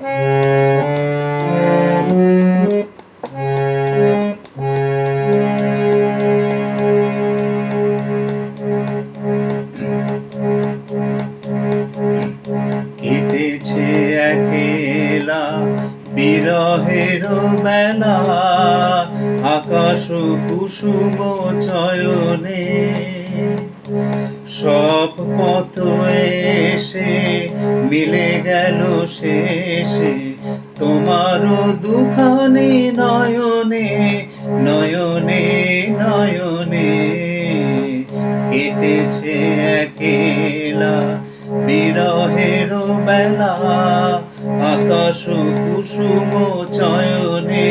কেটেছে একেলা বিরহের বেলা, আকাশ কুসুম চয়নে। সব পথ এসে মিলে গেল শেষে তোমার দুখানি নয়নে, নয়নে নয়নে। কেটেছে একেলা বিরহের বেলা, আকাশ কুসুম চয়নে।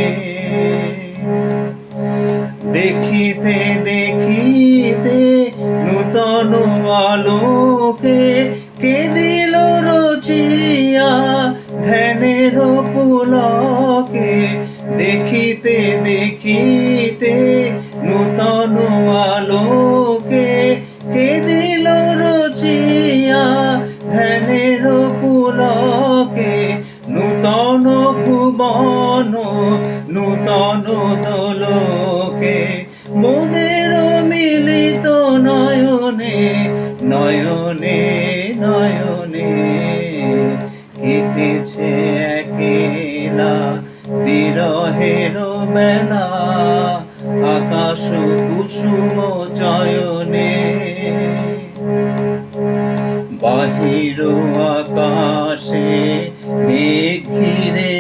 দেখিতে দেখিতে নূতন আলোকে কে দিল রচিয়া ধ্যানের পুলকে। দেখিতে দেখিতে নূতন আলোকে কে দিল রচিয়া ধ্যানের পুলকে। নূতন ভুবন নূতন দোলকে, মোদের মিলিত নয়নে, নয়নে নয়নে। কেটেছে একেলা বিরহের বেলা, আকাশ কুসুম চয়নে। বাহির আকাশে মেঘ ঘিরে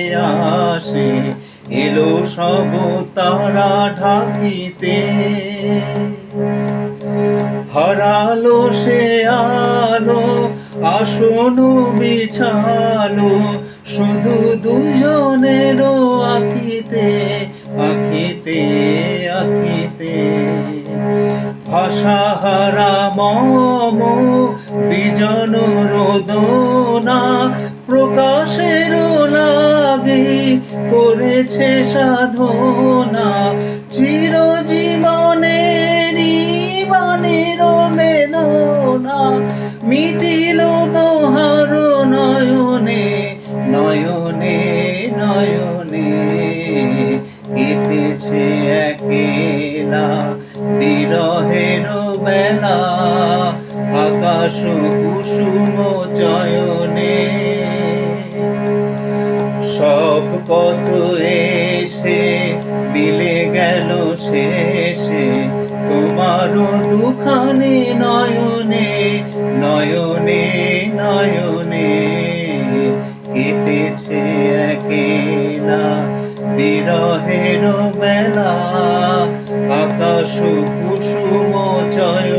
আসে, এলো সব তারা ঢাকিতে। হারালো সে আলো আসন বিছালো, শুধু দুজনের আখিতে, আখিতে আখিতে। ভাষাহারা মম বিজন রোদনা, প্রকাশের লাগে করেছে সাধনা। চিরজীবনেরই বাণীর বেদনা, মিটিল দোহার নয়নে, নয়নে নয়নে। কেটেছে একেলা বিরহের বেলা, আকাশ কুসুম চয়নে। সব পথ এসে মিলে গেল শেষে তোমার দুখানি নয়নে, নয়নে নয়নে। কেটেছে একেলা বিরহের বেলা, আকাশ কুসুম চয়নে।